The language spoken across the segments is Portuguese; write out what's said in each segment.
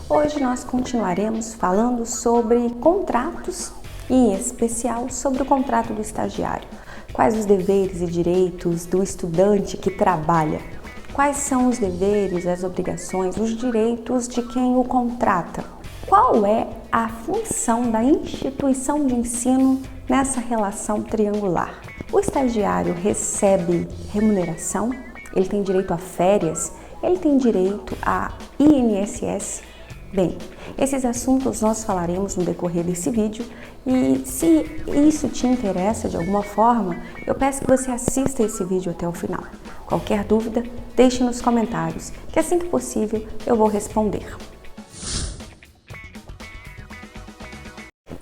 Hoje nós continuaremos falando sobre contratos e, em especial, sobre o contrato do estagiário. Quais os deveres e direitos do estudante que trabalha? Quais são os deveres, as obrigações, os direitos de quem o contrata? Qual é a função da instituição de ensino nessa relação triangular? O estagiário recebe remuneração, ele tem direito a férias, ele tem direito a INSS. Bem, esses assuntos nós falaremos no decorrer desse vídeo e se isso te interessa de alguma forma, eu peço que você assista esse vídeo até o final. Qualquer dúvida, deixe nos comentários, que assim que possível eu vou responder.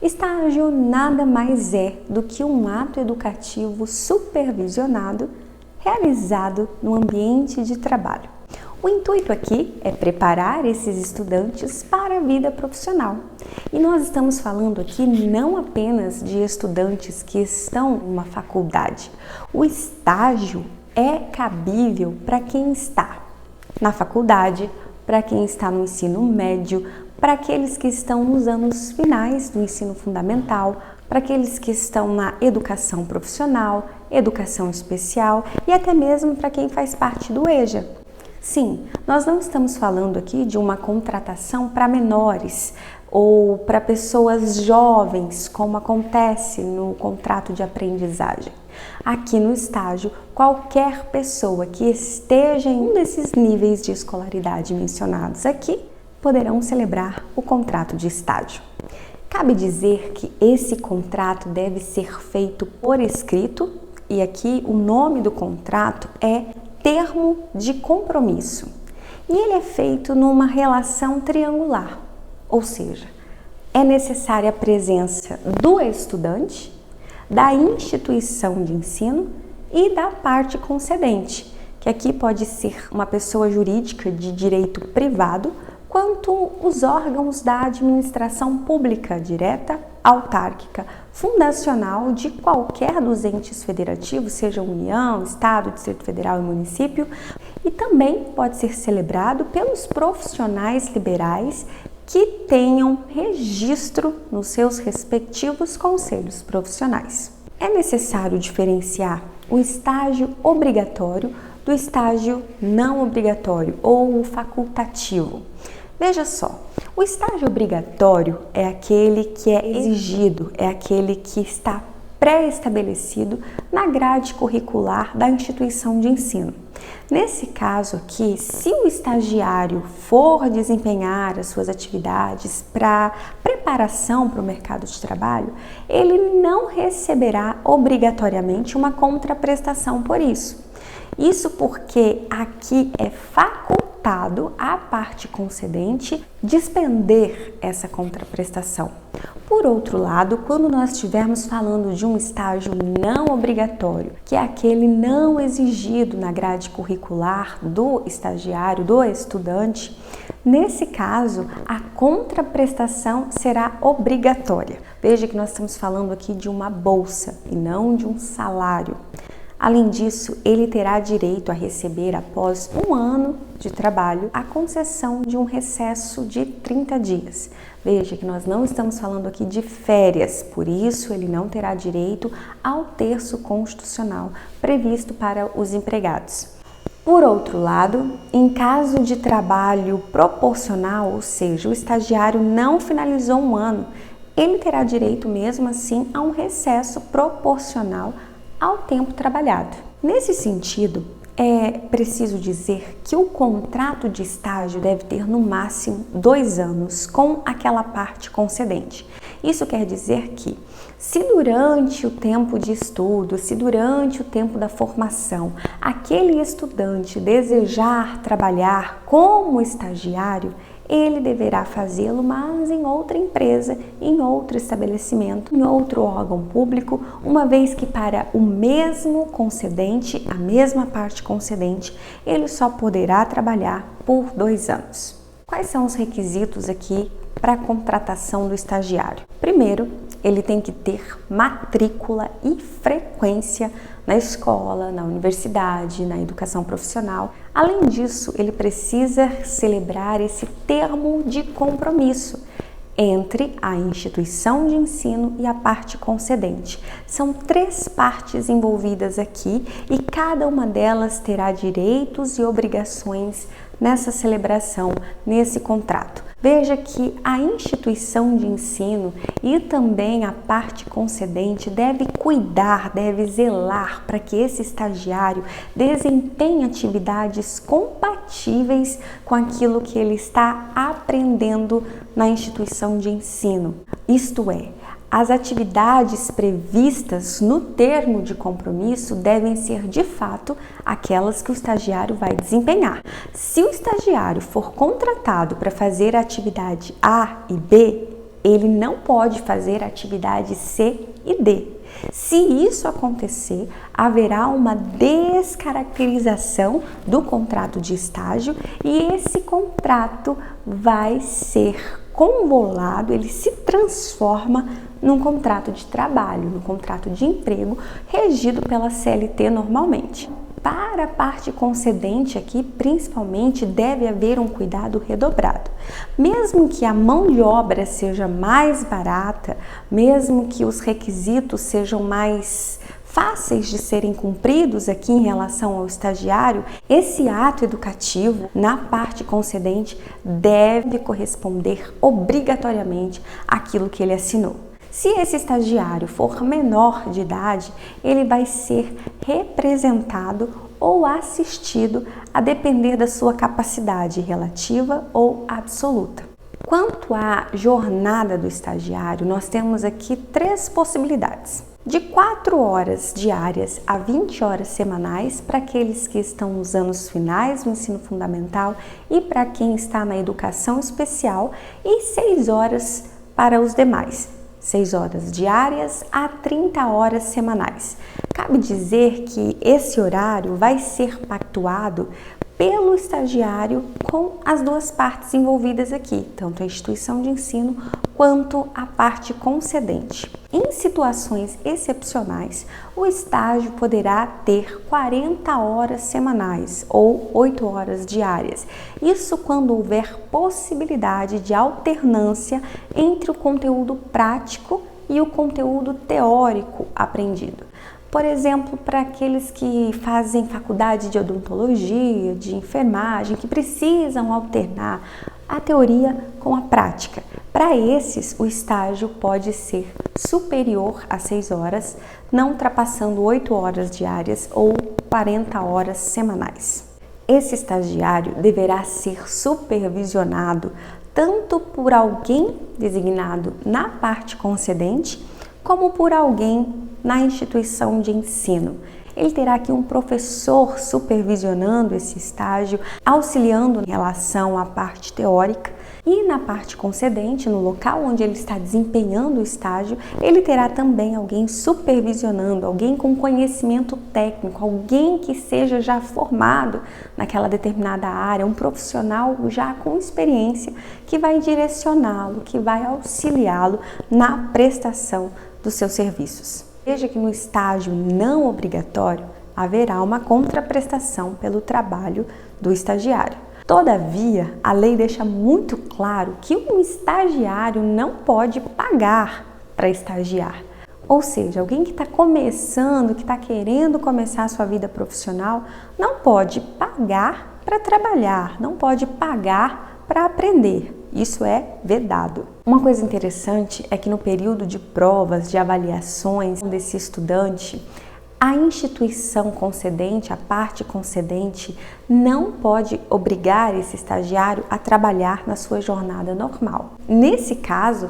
Estágio nada mais é do que um ato educativo supervisionado realizado no ambiente de trabalho. O intuito aqui é preparar esses estudantes para a vida profissional. E nós estamos falando aqui não apenas de estudantes que estão em uma faculdade. O estágio é cabível para quem está na faculdade, para quem está no ensino médio, para aqueles que estão nos anos finais do ensino fundamental, para aqueles que estão na educação profissional, educação especial e até mesmo para quem faz parte do EJA. Sim, nós não estamos falando aqui de uma contratação para menores ou para pessoas jovens, como acontece no contrato de aprendizagem. Aqui no estágio, qualquer pessoa que esteja em um desses níveis de escolaridade mencionados aqui poderão celebrar o contrato de estágio. Cabe dizer que esse contrato deve ser feito por escrito e aqui o nome do contrato é termo de compromisso. E ele é feito numa relação triangular, ou seja, é necessária a presença do estudante, da instituição de ensino e da parte concedente, que aqui pode ser uma pessoa jurídica de direito privado, quanto os órgãos da administração pública direta, autárquica, fundacional de qualquer dos entes federativos, seja União, Estado, Distrito Federal e município, e também pode ser celebrado pelos profissionais liberais que tenham registro nos seus respectivos conselhos profissionais. É necessário diferenciar o estágio obrigatório do estágio não obrigatório ou o facultativo. Veja só, o estágio obrigatório é aquele que é exigido, é aquele que está pré-estabelecido na grade curricular da instituição de ensino. Nesse caso aqui, se o estagiário for desempenhar as suas atividades para preparação para o mercado de trabalho, ele não receberá obrigatoriamente uma contraprestação por isso. Isso porque aqui é facultado à parte concedente despender essa contraprestação. Por outro lado, quando nós estivermos falando de um estágio não obrigatório, que é aquele não exigido na grade curricular do estagiário, do estudante, nesse caso, a contraprestação será obrigatória. Veja que nós estamos falando aqui de uma bolsa e não de um salário. Além disso, ele terá direito a receber, após um ano de trabalho, a concessão de um recesso de 30 dias. Veja que nós não estamos falando aqui de férias, por isso ele não terá direito ao terço constitucional previsto para os empregados. Por outro lado, em caso de trabalho proporcional, ou seja, o estagiário não finalizou um ano, ele terá direito mesmo assim a um recesso proporcional ao tempo trabalhado. Nesse sentido, é preciso dizer que o contrato de estágio deve ter no máximo 2 anos com aquela parte concedente. Isso quer dizer que, se durante o tempo de estudo, se durante o tempo da formação, aquele estudante desejar trabalhar como estagiário, ele deverá fazê-lo, mas em outra empresa, em outro estabelecimento, em outro órgão público, uma vez que para o mesmo concedente, a mesma parte concedente, ele só poderá trabalhar por 2 anos. Quais são os requisitos aqui para a contratação do estagiário? Primeiro, ele tem que ter matrícula e frequência na escola, na universidade, na educação profissional. Além disso, ele precisa celebrar esse termo de compromisso entre a instituição de ensino e a parte concedente. São 3 partes envolvidas aqui e cada uma delas terá direitos e obrigações nessa celebração, nesse contrato. Veja que a instituição de ensino e também a parte concedente deve cuidar, deve zelar para que esse estagiário desempenhe atividades compatíveis com aquilo que ele está aprendendo na instituição de ensino. Isto é, as atividades previstas no termo de compromisso devem ser de fato aquelas que o estagiário vai desempenhar. Se o estagiário for contratado para fazer a atividade A e B, ele não pode fazer a atividade C e D. Se isso acontecer, haverá uma descaracterização do contrato de estágio e esse contrato vai ser convolado, ele se transforma num contrato de trabalho, num contrato de emprego regido pela CLT normalmente. Para a parte concedente aqui, principalmente, deve haver um cuidado redobrado. Mesmo que a mão de obra seja mais barata, mesmo que os requisitos sejam mais fáceis de serem cumpridos aqui em relação ao estagiário, esse ato educativo na parte concedente deve corresponder obrigatoriamente àquilo que ele assinou. Se esse estagiário for menor de idade, ele vai ser representado ou assistido a depender da sua capacidade relativa ou absoluta. Quanto à jornada do estagiário, nós temos aqui 3 possibilidades. De 4 horas diárias a 20 horas semanais para aqueles que estão nos anos finais do ensino fundamental e para quem está na educação especial, e 6 horas para os demais. 6 horas diárias a 30 horas semanais. Cabe dizer que esse horário vai ser pactuado pelo estagiário com as 2 partes envolvidas aqui, tanto a instituição de ensino quanto a parte concedente. Em situações excepcionais, o estágio poderá ter 40 horas semanais ou 8 horas diárias. Isso quando houver possibilidade de alternância entre o conteúdo prático e o conteúdo teórico aprendido. Por exemplo, para aqueles que fazem faculdade de odontologia, de enfermagem, que precisam alternar a teoria com a prática. Para esses, o estágio pode ser superior a 6 horas, não ultrapassando 8 horas diárias ou 40 horas semanais. Esse estagiário deverá ser supervisionado tanto por alguém designado na parte concedente, como por alguém na instituição de ensino. Ele terá aqui um professor supervisionando esse estágio, auxiliando em relação à parte teórica, e na parte concedente, no local onde ele está desempenhando o estágio, ele terá também alguém supervisionando, alguém com conhecimento técnico, alguém que seja já formado naquela determinada área, um profissional já com experiência que vai direcioná-lo, que vai auxiliá-lo na prestação dos seus serviços. Veja que no estágio não obrigatório haverá uma contraprestação pelo trabalho do estagiário. Todavia, a lei deixa muito claro que um estagiário não pode pagar para estagiar. Ou seja, alguém que está começando, que está querendo começar a sua vida profissional, não pode pagar para trabalhar, não pode pagar para aprender. Isso é vedado. Uma coisa interessante é que no período de provas, de avaliações desse estudante, a instituição concedente, a parte concedente, não pode obrigar esse estagiário a trabalhar na sua jornada normal. Nesse caso,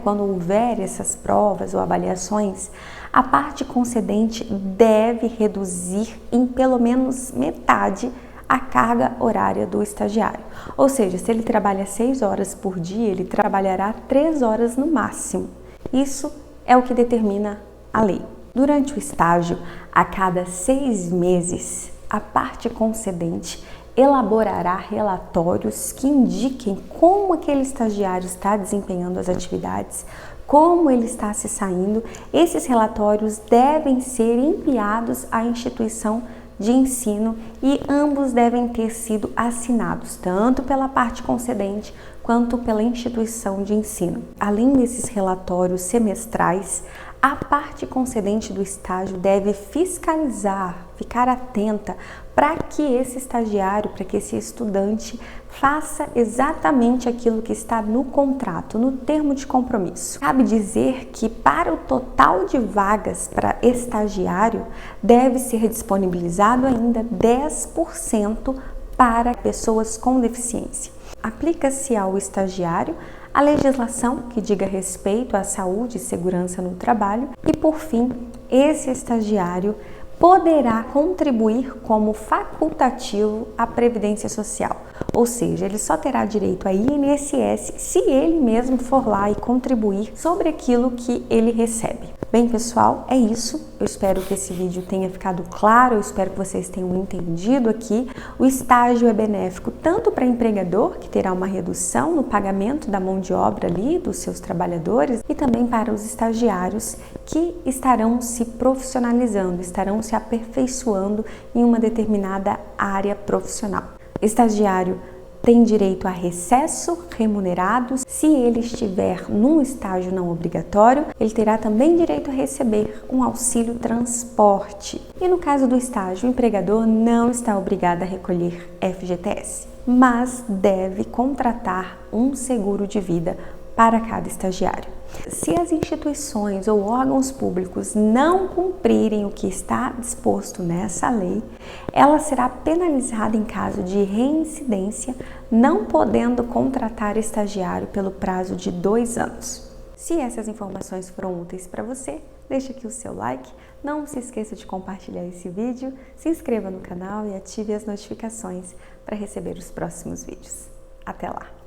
quando houver essas provas ou avaliações, a parte concedente deve reduzir em pelo menos metade a carga horária do estagiário. Ou seja, se ele trabalha 6 horas por dia, ele trabalhará 3 horas no máximo. Isso é o que determina a lei. Durante o estágio, a cada 6 meses, a parte concedente elaborará relatórios que indiquem como aquele estagiário está desempenhando as atividades, como ele está se saindo, esses relatórios devem ser enviados à instituição de ensino e ambos devem ter sido assinados, tanto pela parte concedente quanto pela instituição de ensino. Além desses relatórios semestrais, a parte concedente do estágio deve fiscalizar, ficar atenta para que esse estagiário, para que esse estudante faça exatamente aquilo que está no contrato, no termo de compromisso. Cabe dizer que para o total de vagas para estagiário, deve ser disponibilizado ainda 10% para pessoas com deficiência. Aplica-se ao estagiário a legislação que diga respeito à saúde e segurança no trabalho e, por fim, esse estagiário poderá contribuir como facultativo à Previdência Social, ou seja, ele só terá direito a INSS se ele mesmo for lá e contribuir sobre aquilo que ele recebe. Bem, pessoal, é isso. Eu espero que esse vídeo tenha ficado claro, eu espero que vocês tenham entendido aqui. O estágio é benéfico tanto para o empregador, que terá uma redução no pagamento da mão de obra ali dos seus trabalhadores, e também para os estagiários que estarão se profissionalizando, estarão se aperfeiçoando em uma determinada área profissional. Estagiário tem direito a recesso remunerado. Se ele estiver num estágio não obrigatório, ele terá também direito a receber um auxílio transporte. E no caso do estágio, o empregador não está obrigado a recolher FGTS, mas deve contratar um seguro de vida para cada estagiário. Se as instituições ou órgãos públicos não cumprirem o que está disposto nessa lei, ela será penalizada em caso de reincidência, não podendo contratar estagiário pelo prazo de 2 anos. Se essas informações foram úteis para você, deixe aqui o seu like, não se esqueça de compartilhar esse vídeo, se inscreva no canal e ative as notificações para receber os próximos vídeos. Até lá!